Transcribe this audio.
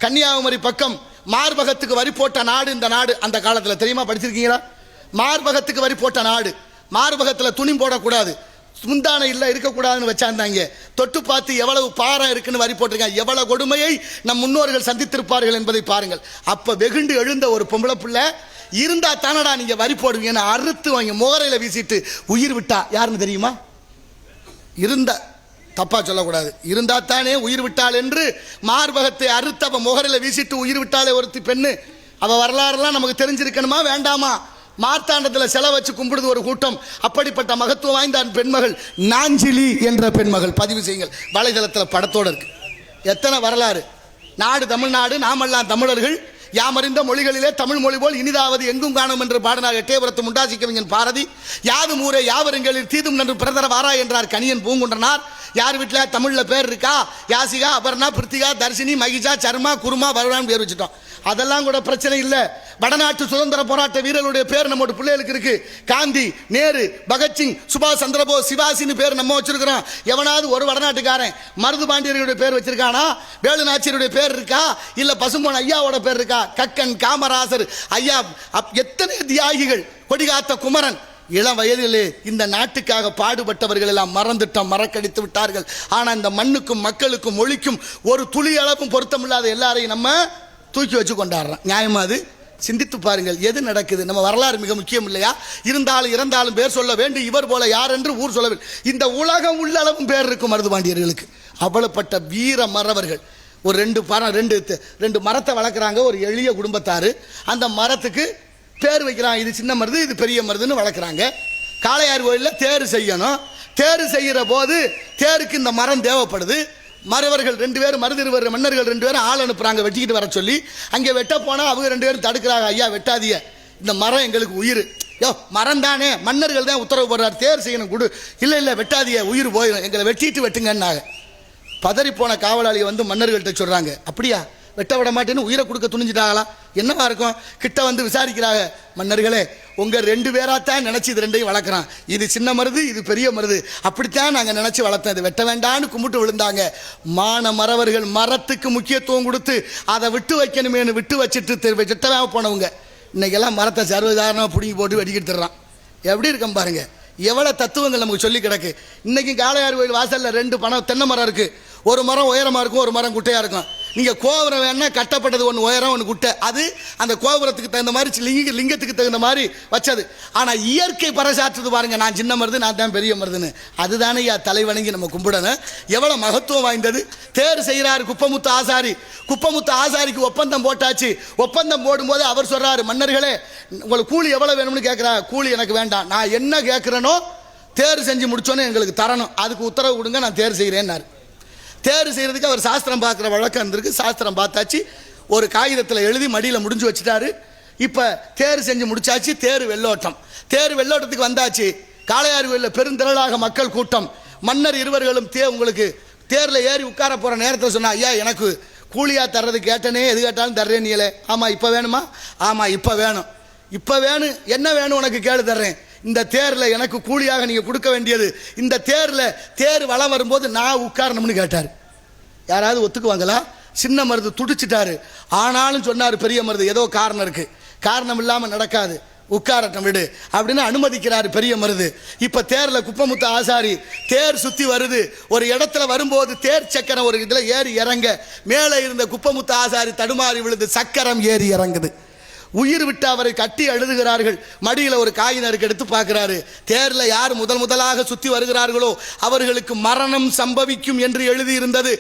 கன்னியாகுமரி பக்கம் மார்பகத்துக்கு வரி போட்ட நாடு இந்த நாடு. அந்த காலத்தில் தெரியுமா, படிச்சிருக்கீங்களா? மார்பகத்துக்கு வரி போட்ட நாடு. மார்பகத்தில் துணி போடக்கூடாது, முந்தான இல்லை இருக்கக்கூடாதுன்னு வச்சாந்தாங்க. தொட்டு பார்த்து எவ்வளவு பாரம் இருக்குன்னு வரி போட்டிருக்காங்க. எவ்வளவு கொடுமையை நம் முன்னோர்கள் சந்தித்திருப்பார்கள் என்பதை பாருங்கள். அப்ப வெகுண்டு எழுந்த ஒரு பொம்பளை பிள்ளை இருந்தா தானடா நீங்க வரி போடுவீங்கன்னு அறுத்து வாங்க முகரையில வீசிட்டு உயிர் விட்டா. யாருன்னு தெரியுமா? இருந்தா, தப்பா சொல்லக்கூடாது, இருந்தா தானே உயிர் விட்டாள் என்று மார்பகத்தை அறுத்து அவ முகரையில வீசிட்டு உயிர் விட்டாலே ஒருத்தி பெண்ணு. அவ வரலாறுலாம் நமக்கு தெரிஞ்சிருக்கணுமா வேண்டாமா? மார்த்தாண்டத்தில் செலவு வச்சு கும்பிடுது ஒரு கூட்டம். அப்படிப்பட்ட மகத்துவம் வாய்ந்த பெண்மகள் நாஞ்சிலி என்ற பெண்மகள். பதிவு செய்யுங்கள், வலைதளத்தில் படத்தோடு இருக்கு. எத்தனை வரலாறு! நாடு தமிழ்நாடு, நாமெல்லாம் தமிழர்கள், யாமறிந்த மொழிகளிலே தமிழ் மொழி போல் இனிதாவது எங்கும் காணும் என்று பாடினார் எட்டயபுரத்து முண்டாசி கவிஞன் பாரதி. யாதும் ஊரே யாவருங்களில் தீதும் நன்று பிறதர வாரா என்றார் கணியன் பூங்குன்றனார். யார் வீட்டில் தமிழில் பேர் இருக்கா? யாசிகா, அபர்ணா, பிருத்திகா, தர்ஷினி, மகிஷா, சர்மா, குருமா, வருவான்னு பேர் வச்சுட்டோம். அதெல்லாம் கூட பிரச்சனை இல்லை. வடநாட்டு சுதந்திர போராட்ட வீரர்களுடைய பேர் நம்ம பிள்ளைகளுக்கு இருக்கு. காந்தி, நேரு, பகத்சிங், சுபாஷ் சந்திரபோஸ், சிவாசின்னு பேர் நம்ம வச்சிருக்கிறோம். எவனாவது ஒரு வடநாட்டுக்காரன் மருது பாண்டியர்களுடைய பேர் வச்சிருக்கானா? வேலு நாச்சியருடைய பேர் இருக்கா? இல்ல பசும்பொன் ஐயாவோட பேர் இருக்கா? கக்கன், காமராசர் ஐயா, எத்தனை தியாகிகள், கொடிகாத்த குமரன். இளம் வயதிலே இந்த நாட்டுக்காக பாடுபட்டவர்கள் எல்லாம் மறந்துட்டோம், மறக்கடித்து விட்டார்கள். ஆனா இந்த மண்ணுக்கும் மக்களுக்கும் மொழிக்கும் ஒரு துளி அளவும் பொருத்தமில்லாத எல்லாரையும் நம்ம தூக்கி வச்சு கொண்டாடுறோம். நியாயமா? அது சிந்தித்து பாருங்கள், எது நடக்குது? நம்ம வரலாறு மிக முக்கியம் இல்லையா? இருந்தாலும் இறந்தாலும் பேர் சொல்ல வேண்டும். இவர் போல யார் என்று ஊர் சொல்ல வேண்டும். இந்த உலகம் உள்ளளவும் பேர் இருக்கும் மருது பாண்டியர்களுக்கு. அவ்வளவுப்பட்ட வீர மறவர்கள். ஒரு ரெண்டு மரத்தை வளர்க்குறாங்க ஒரு எளிய குடும்பத்தாரு. அந்த மரத்துக்கு தேர் வைக்கிறாங்க. இது சின்ன மருது, இது பெரிய மருதுன்னு வளர்க்குறாங்க. காளையார் கோயிலில் தேர் செய்யணும். தேர் செய்கிற போது தேருக்கு இந்த மரம் தேவைப்படுது. மறவர்கள் 2 பேர், மருதிருவர் மன்னர்கள் 2 பேரும் ஆள் அனுப்புறாங்க வெட்டிக்கிட்டு வர சொல்லி. அங்கே வெட்ட போனால் அவங்க 2 பேரும் தடுக்கிறாங்க. ஐயா வெட்டாதிய, இந்த மரம் எங்களுக்கு உயிர். யோ மரம் தானே, மன்னர்கள் தான் உத்தரவு போடுறாரு, தேர் செய்யணும் கொடு. இல்லை இல்லை வெட்டாதிய, உயிர் போயிடும், எங்களை வெட்டிட்டு வெட்டுங்கன்னாங்க. பதறி போன காவலாளியை வந்து மன்னர்கள்ட்ட சொல்றாங்க, அப்படியா வெட்ட விட மாட்டேன்னு உயிரை கொடுக்க துணிஞ்சிட்டாங்களா? என்னவா இருக்கும்? கிட்ட வந்து விசாரிக்கிறாங்க. மன்னர்களே, உங்க 2 பேராத்தான் நினைச்சு இது 2ஐயும் வளர்க்குறான். இது சின்ன மருது, இது பெரிய மருது, அப்படித்தான் நாங்கள் நினைச்சு வளர்த்தோம். இது வெட்ட வேண்டான்னு கும்பிட்டு விழுந்தாங்க. மான மறவர்கள் மரத்துக்கு முக்கியத்துவம் கொடுத்து அதை விட்டு வைக்கணுமேனு விட்டு வச்சுட்டு வெட்டவே போனவங்க இன்னைக்கெல்லாம் மரத்தை சர்வதாரணமாக பிடிங்கி போட்டு வெடிக்கிட்டு தர்றான். எப்படி இருக்கும் பாருங்க, எவ்வளோ தத்துவங்கள் நமக்கு சொல்லி கிடக்கு. இன்னைக்கு காளையார் கோயில் வாசலில் 2 தென்னை மரம் இருக்கு. ஒரு மரம் உயரமாக இருக்கும், ஒரு மரம் குட்டையாக இருக்கும். நீங்கள் கோபுரம் வேணா கட்டப்பட்டது ஒன்று உயரம் ஒன்று குட்டை. அது அந்த கோபுரத்துக்கு தகுந்த மாதிரி லிங்கத்துக்கு தகுந்த மாதிரி வச்சது. ஆனால் இயற்கை பறைசாற்றுது பாருங்க, நான் சின்ன மருது, நான் தான் பெரிய மருதுன்னு. அதுதானே தலைவணங்கி நம்ம கும்பிடணும். எவ்வளோ மகத்துவம் வாய்ந்தது. தேர் செய்கிறாரு குப்பமுத்து ஆசாரி. குப்பமுத்து ஆசாரிக்கு ஒப்பந்தம் போட்டாச்சு. ஒப்பந்தம் போடும்போது அவர் சொல்றாரு, மன்னர்களே உங்களுக்கு கூலி எவ்வளோ வேணும்னு கேட்குறா. கூலி எனக்கு வேண்டாம், நான் என்ன கேட்குறேனோ தேர் செஞ்சு முடிச்சோன்னு எங்களுக்கு தரணும், அதுக்கு உத்தரவு கொடுங்க, நான் தேர் செய்கிறேன்னாரு. தேர் செய்கிறதுக்கு அவர் சாஸ்திரம் பார்க்குற வழக்கம் இருந்திருக்கு. சாஸ்திரம் பார்த்தாச்சு, ஒரு காகிதத்தில் எழுதி மடியில் முடிஞ்சு வச்சுட்டாரு. இப்போ தேர் செஞ்சு முடிச்சாச்சு. தேர் வெள்ளோட்டம். தேர் வெள்ளோட்டத்துக்கு வந்தாச்சு. காளையார் கோயிலில் பெருந்திரளாக மக்கள் கூட்டம். மன்னர் இருவர்களும் உங்களுக்கு தேரில் ஏறி உட்கார போகிற நேரத்தில் சொன்னா, ஐயா எனக்கு கூலியாக தர்றது கேட்டனே, எது கேட்டாலும் தர்றேன். நீங்களே ஆமாம் இப்போ வேணுமா? ஆமாம் இப்போ வேணும். இப்போ வேணும், என்ன வேணும் உனக்கு கேளு தர்றேன். இந்த தேரில் எனக்கு கூலியாக நீங்கள் கொடுக்க வேண்டியது, இந்த தேர் வளம் வரும்போது நான் உட்காரணும்னு கேட்டார். யாராவது ஒத்துக்குவாங்களா? சின்ன மருது துடிச்சிட்டாரு. ஆனாலும் சொன்னார் பெரிய மருது, ஏதோ காரணம் இருக்கு, காரணம் இல்லாமல் நடக்காது, உட்காரட்டும் விடு அப்படின்னு அனுமதிக்கிறாரு பெரிய மருது. இப்ப தேர்ல குப்பமுத்து ஆசாரி தேர் சுத்தி வருது. ஒரு இடத்துல வரும்போது தேர் சக்கரம் ஒரு இதுல ஏறி இறங்க, மேலே இருந்த குப்பமுத்து ஆசாரி தடுமாறி விழுது, சக்கரம் ஏறி இறங்குது. உயிர் விட்டு அவரை கட்டி அழுதுகிறார்கள். மடியில் ஒரு காயினருக்கு எடுத்து பார்க்கிறாரு. தேர்ல யார் முதலாக சுத்தி வருகிறார்களோ அவர்களுக்கு மரணம் சம்பவிக்கும் என்று எழுதி இருந்தது.